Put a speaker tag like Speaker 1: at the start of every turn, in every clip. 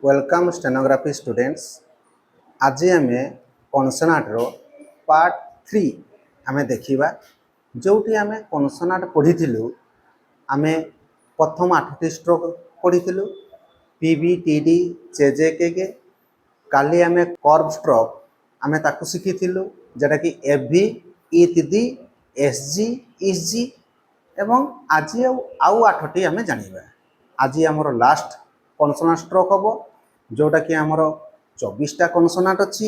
Speaker 1: Welcome stenography students. आज आम कनसोनाटर part 3 आम देखा जो आम कनसोनाट पढ़ी आम प्रथम 8टी स्ट्रोक पढ़ी पीबी टीडी जेजेके काली आम कर्व स्ट्रोक आम ताकू शिखी जोटा कि एफवी इदी एसजी इसजी एवं आज आउ 8टी आम जाना। आज आमर लास्ट कनसोनाट स्ट्रोक हम जोटा कि आमर 24टा कनसोनाट अच्छी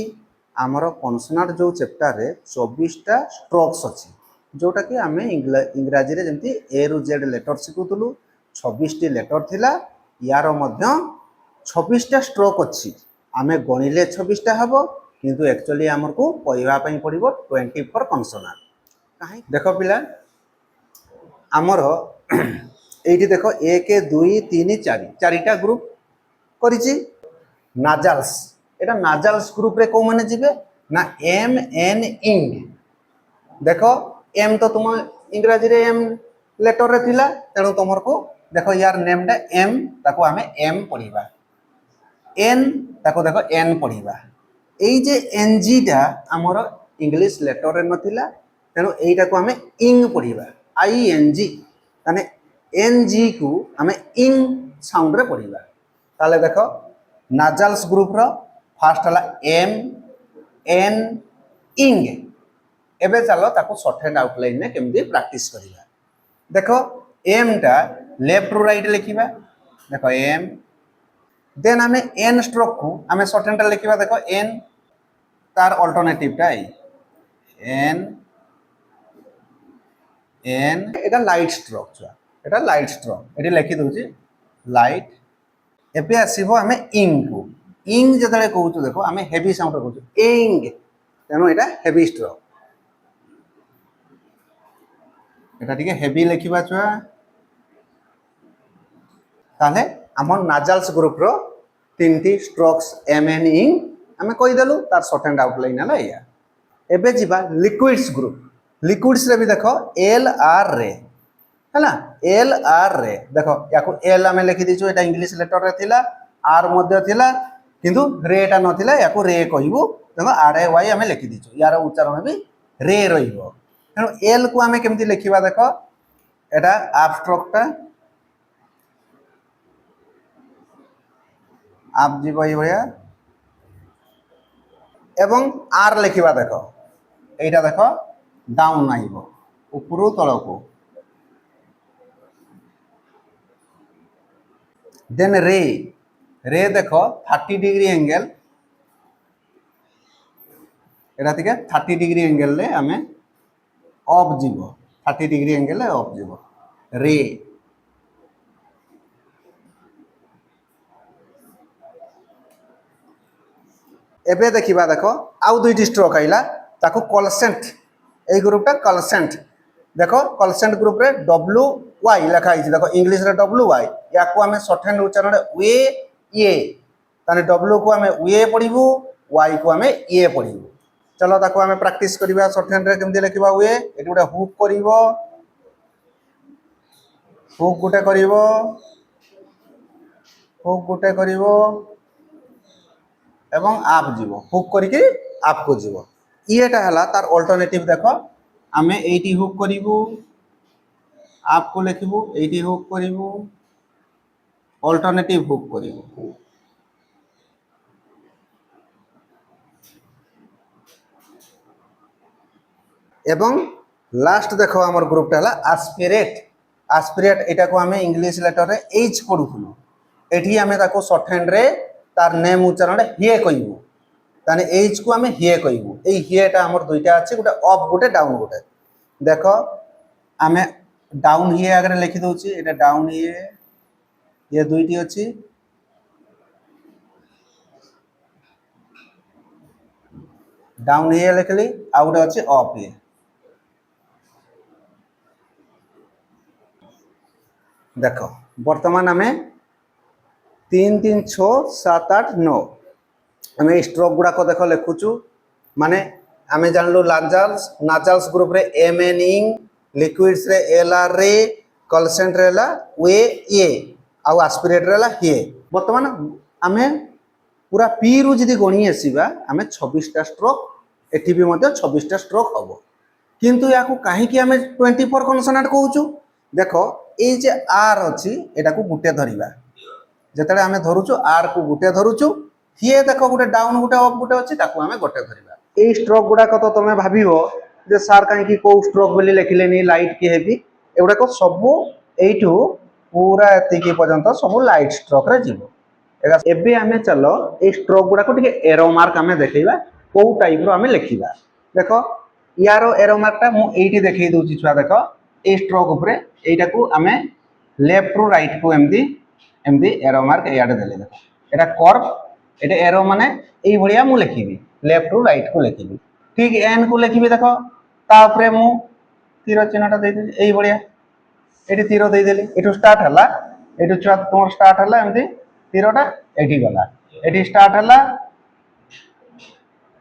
Speaker 1: आमर कनसोनाट जो चैप्टर रे 24टा स्ट्रोक्स अच्छी जोटा कि आम इंग्राजी रे जमती ए रु जेड लेटर शिखुलु 26टी लेटर थिला यार मध्य 26टा स्ट्रोक अच्छी आम गणिले 26टा हम किंतु एक्चुअली आमको पढ़ाई पड़ो 24 कनसोनाट। कहीं देख पिला आमर ये देख 1 2 3 4 चारिटा ग्रुप करिछि नाजाल्स एटा नाजाल्स ग्रुप रे को माने जिबे ना एम एन इंग। देखो एम तो तुम इंग्रजी रे एम लेटर रे थिला तेणु तुमर को देखो यार नेम टा एम ताको आमे एम पढ़िबा एन ताको देखो एन पढ़िबा एई जे एनजी टा हमर इंग्लिश लेटर रे नथिला तेणु एईटा को आमे इंग पढ़िबा आई एन जी ताने एन जी को आमे इंग साउंड रे पढ़िबा। ताले देखो नाजाल्स ग्रुप रो फास्ट हला एम एन इंग। एबे चलो ताको शॉर्ट हैंड आउटलाइन में केमदी प्रैक्टिस करिबा। देखो एम टा लेफ्ट टू राइट लिखिबा देखो एम देन आमे एन स्ट्रोक को आमे शॉर्ट हैंड लिखिबा देखो एन तार अल्टरनेटिव टा एन एन एटा लाइट स्ट्रोक छुआ एटा लाइट स्ट्रोक एटी लिखि दोची लाइट। एबे आसीबो आमे इंग को इंग जतले कहूछु देखो आमे हेवी साउंड कहूछु इंग तेनो एटा हेवी स्ट्रोक एटा ठीक है हेवी लिखिबा छुआ। ताले हमर नाजाल्स ग्रुप रो 3टी स्ट्रोक्स एम एन इंग आमे कहि देलु तार शॉर्ट हैंड आउटलाइन हला या। एबे जिबा लिक्विड्स ग्रुप लिक्विड्स रे भी देखो एल आर रे है एल आर रे देखो याको एल आमे लिखि दिछु एटा इंग्लिश लेटर रे थिला आर मध्य थिला किंतु रे टा नथिला याको रे कहिबो देखो आर ए वाई आमे लिखि दिछु यार उच्चारण भी रे रहिबो तेणु एल को आमे केमति लिखिबा देखो एटा आप स्ट्रोक टा आप जीव ई भया एवं आर लिखिबा देखो एटा देखो डाउन आइबो ऊपरू तळको देन रे रे देखो 30 डिग्री एंगल एटा ठीक है 30 डिग्री एंगल ले आमे ऑफ जीवो 30 डिग्री एंगल ले ऑफ जीवो रे। एबे देखिबा देखो आउ दुईटी स्ट्रोक आइला ताको कलसेंट ए ग्रुप टा कलसेंट देखो कलसेंट ग्रुप रे डब्ल्यू वाई लिखा है देखो इंग्लिश रे डब्ल्यू वाई या को हमें शॉर्ट हैंड उच्चारण वे ये ताने डब्ल्यू को हमें वे पढ़िबू वाई को हमें ये पढ़िबू। चलो ताको हमें प्रैक्टिस करबा शॉर्ट हैंड रे केमदी लिखिबा वे एटी गोटे हुक करिवो हुक गोटे करिवो हुक गोटे करिवो एवं आप जीवो हुक करके आप को जीवो येटा हला तार अल्टरनेटिव देखो आमे एटी हुक करिवू आपको लिखिबू एटी हुक करिवू अल्टरनेटिव हुक करिवू एवं लास्ट देखो हमर ग्रुप हला एस्पिरेट एस्पिरेट एटा को हमें इंग्लिश लेटर रे एच पढुथुनु एठी हमें ताको शॉर्ट हैंड रे तार नेम उच्चारण हिए कहिबू ताने एच को हमें हिए कहिबू ए हिएटा हमर दुईटा अछि गोटे अप गोटे डाउन गोटे देखो हमें डाउन हिए अगर लिखि दोची एटा डाउन हिए ये दुईटी अछि डाउन हिए लिखली आ गोटे अछि अप हिए देखो वर्तमान हमें 3 3 6 7 8 9 हमें स्ट्रोक गुड़ा को देखो लिखुचु माने हमें जानलु नाजाल्स नाजाल्स ग्रुप रे एम एन इंग लिक्विड्स रे एल आर रे कलसेंट रे ला वे ये आउ एस्पिरेट रे ला हिए वर्तमान आमे पूरा पी रु जदि गणी आसवा आम 26टा स्ट्रोक एटी भी 26टा स्ट्रोक हम किंतु या कहीं आम 24 कनसोनाट कहूँ देख ये जे आर अच्छी एटा को गुटे धरवा जिते आम धरुचु आर को गुटे धरुचु ये देख गोटे डाउन गोटे अप गोटे अच्छी आम गोटे धरवा ये स्ट्रोक गुड़ाक तो तुम भाव जे सार कहीं कौ स्ट्रोक बोली लिखिले लाइट किए भी एगुड़ाक सबू यू पूरा एतिकी पर्यंत सब लाइट स्ट्रोक रे जीवो एबे आमे चलो ए स्ट्रोक गुड़ाक टिके एरो मार्क आमे देखैबा को टाइप रो आमे लिखिबा देखो यार एरो मार्क टा मु एठी देखै दोची छुआ देखो ए स्ट्रोक ऊपर एटा को आमे लेफ्ट रु राइट को एमदी एमदी एरो मार्क याडे देले देखो एटा कर्व एटा एरो माने एई भलिया मु लिखिबी लेफ्ट रु राइट को लिखिबी ठीक एन को लिखिबी देखो ता ऊपर मु तीर चिन्हटा दे दे एई भलिया एठी तीर दे देली एठु स्टार्ट हला एठु छुआ तोर स्टार्ट हला एमदी तीरटा एठी गला एठी स्टार्ट हला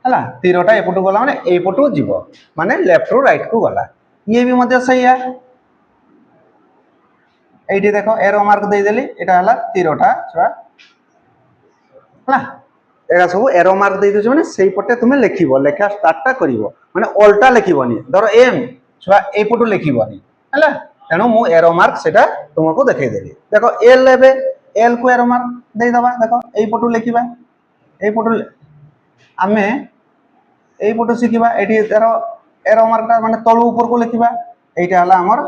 Speaker 1: हला तीरटा एपटू गला माने एपटू जीवो माने लेफ्ट रु राइट को गला ये भी मध्य सही है एठी देखो एरो मार्क दे देली एटा हला तीरटा छुआ हला एरा सब एरो मार्क दे दिस माने सेही पटे तुमे लिखिबो लेखा स्टार्टटा करिवो माने उल्टा लिखिबोनी धरो एम छुआ एपटू लिखिबोनी हला तेणु मु एरो मार्क सेटा तुमको देखै देली देखो एल लेबे एल को एरो मार्क दे दबा देखो एई पटू लिखिबा एई पटू आमे एई पटू सिखिबा एठी तारो एरो मार्कटा माने तळु ऊपर को लिखिबा एइटा हला हमर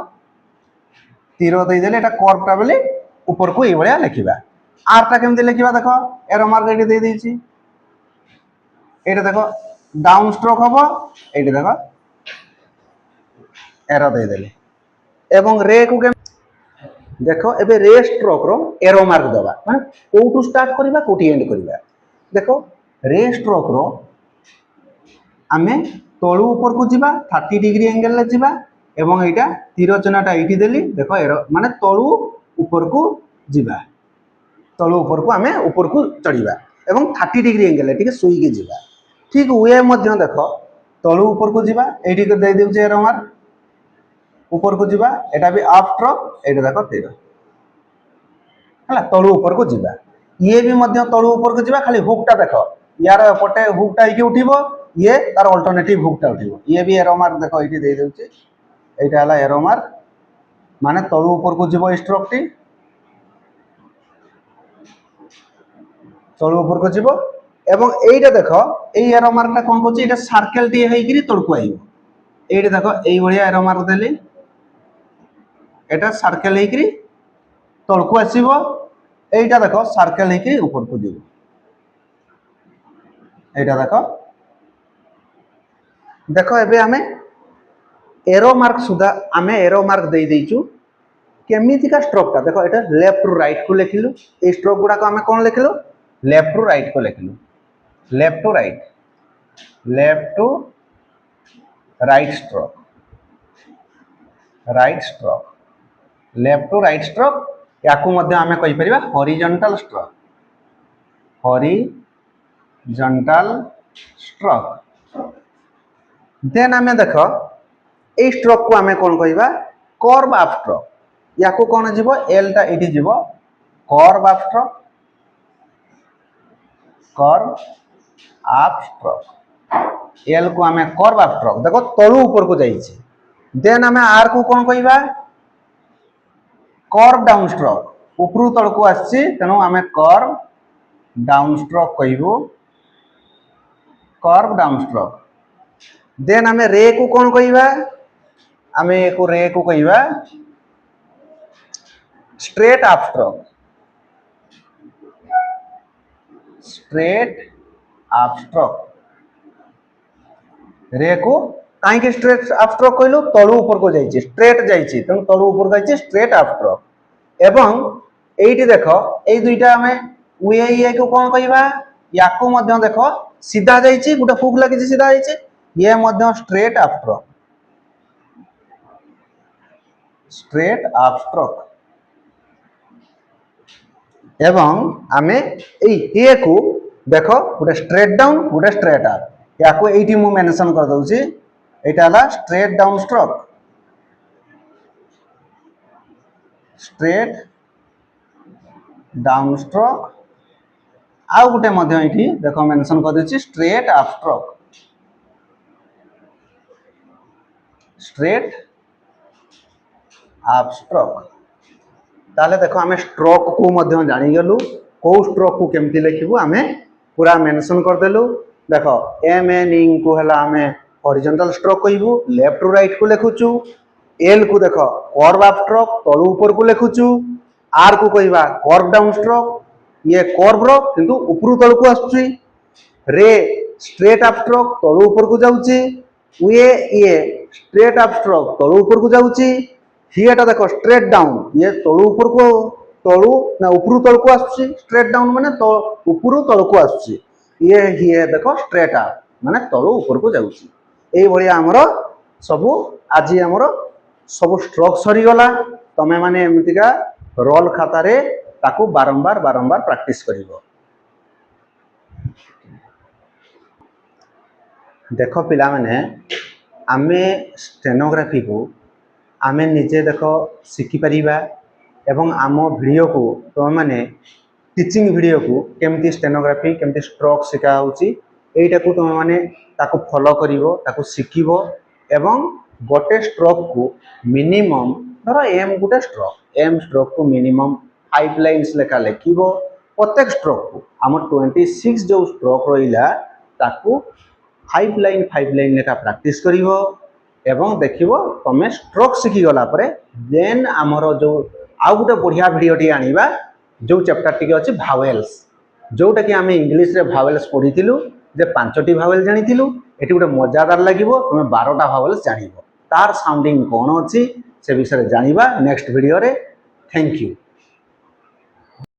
Speaker 1: तीर दे देले एटा कर्वटा बोली ऊपर को एई भलिया लिखिबा आर टा केमते लिखिबा देखो एरो मार्क एठी दे देछि एटा देखो डाउन स्ट्रोक हबो एठी देखो एरो दे देले एवं रे को के देखो एबे रे स्ट्रोक रो एरो मार्क दबा माने कोठू स्टार्ट करबा कोठी एंड करबा देखो रे स्ट्रोक रो आमे तळु ऊपर को जिबा 30 डिग्री एंगल ले जिबा एवं एटा तीर चिन्हटा एठी देली देखो एरो माने तळु ऊपर को जिबा तळु ऊपर को आमे ऊपर को चढ़ीबा एवं 30 डिग्री एंगल एठी के सोई के जिबा ठीक वे मध्य देखो तळु ऊपर को जिबा एठी के दे देउ जे एरो मार्क ऊपर को जिबा एटा भी अप स्ट्रोक एटा देखो तीर हला तळु ऊपर को जिबा ये भी मध्य तळु ऊपर को जिबा खाली हुकटा देखो यार पटे हुकटा इके उठिबो ये तार अल्टरनेटिव हुकटा उठिबो ये भी एरो मार्क देखो एठी दे देउचे एटा हला एरो मार्क माने तळु ऊपर को जिबो स्ट्रोक टी तळु ऊपर को जिबो एवं एइटा देखो एई एरो मार्कटा कोन कोची एटा सर्कल टी हेइकरी तळको आइबो एइटा देखो एई भलिया एरो मार्क देली एटा सर्कल हेइकरी तळको आसीबो एइटा देखो सर्कल हेइकरी ऊपर को जिबो एइटा देखो देखो एबे हमें एरो मार्क सुधा आमे एरो मार्क दे देइचु केमिति का स्ट्रोक ता देखो एटा लेफ्ट टू राइट को लिखिलु ए स्ट्रोक गुडा को हमें कोन लिखिलु लेफ्ट टू राइट को लिखिलु left to right stroke left to right stroke याकू मध्य आमे कहि परिबा हॉरिजॉन्टल स्ट्रोक देन आमे देखो ए स्ट्रोक को आमे कोन कहिबा कर्व अप स्ट्रोक याकू कोन जीवो एल टा एठी जीवो कर्व अप स्ट्रोक एल को आमे कर्व अप स्ट्रोक देखो तळु ऊपर को जाईछि देन आमे आर को कोन कहिबा कर्व डाउन स्ट्रोक ऊपरू तळ को आछि तेनु आमे कर्व डाउन स्ट्रोक कहिबो कर्व डाउन स्ट्रोक देन आमे रे को कोन कहिबा आमे एको रे को कहिबा स्ट्रेट अप स्ट्रोक रे को काहे के स्ट्रेट अप स्ट्रोक कहलो तळु ऊपर को जाईछि स्ट्रेट जाईछि तनु तळु ऊपर जाईछि स्ट्रेट अप स्ट्रोक एवं एइटी देखो एई दुईटा हमें वे ये को कोन कहिबा याको मध्य देखो सीधा जाईछि गुटा हुक लागिछि सीधा जाईछि ये मध्य स्ट्रेट अप स्ट्रोक एवं आमे एई ए को देखो गुटा स्ट्रेट डाउन गुटा स्ट्रेट अप याको एइटी मु मेंशन कर दउछि एटा हला स्ट्रेट डाउन स्ट्रोक आउ गोटे मध्य एठी देखो मेंशन कर देछि स्ट्रेट अपस्ट्रोक। स्ट्रेट अपस्ट्रोक ताले देखो आमे स्ट्रोक को मध्य जानि गेलु को स्ट्रोक को केमति लिखिबु आमे पूरा मेंशन कर देलु। देखो एम एन इन को हला आमे हॉरिजॉन्टल स्ट्रोक कहबू लेफ्ट टू राइट को लिखुचु। एल को देखो कर्व अप स्ट्रोक तळु ऊपर को लिखुचु। आर को कहबा कर्व डाउन स्ट्रोक ये कर्व रो किंतु ऊपर तळ को आछुची। रे स्ट्रेट अप स्ट्रोक तळु ऊपर को जाउची। ये स्ट्रेट अप स्ट्रोक तळु ऊपर को जाउची। हिएटा देखो स्ट्रेट डाउन ये तळु ऊपर को तळु ना ऊपर तळ को आछुची। स्ट्रेट डाउन माने तो ऊपर तळ को आछुची। ये देखो स्ट्रेट अप माने तळु ऊपर को जाउची। एई भली हमरो सबु आज हमरो सबु स्ट्रोक सरी गला। तमे माने एमितिका रोल खाता रे ताकू बारंबार बारंबार प्रैक्टिस करिवो। देखो पिला माने आमे स्टेनोग्राफी को आमे निजे देखो शिखि परिबा एवं आम वीडियो को तुम माने टीचिंग वीडियो को केमती स्टेनोग्राफी केमती स्ट्रोक शिखा होउची एटा को तुम माने ताकू फॉलो करिवो ताकू शिखिबो एवं गोटे स्ट्रोक को मिनिमम धरो एम गोटे स्ट्रोक एम स्ट्रोक को मिनिमम 5 लाइन्स लेखा लिखिबो। प्रत्येक स्ट्रोक को आम 26 जो स्ट्रोक रहिला ताकू 5 लाइन लेखा प्रैक्टिस करिवो एवं देखिवो तमे स्ट्रोक शिखि गला परे देन हमरो जो आउ गोटे बढ़िया वीडियो टी आनिबा जो चैप्टर टी अछि भावेल्स जोटा कि आमे इंग्लिश रे भावेल्स पढिथिलु जे 5टी भावेल जानिथिलु एटी गोटे मजादार लागिवो तमे 12टा भावेल्स जानिबो तार साउंडिंग कोन अछि से विषय जानिबा नेक्स्ट वीडियो रे। Thank you.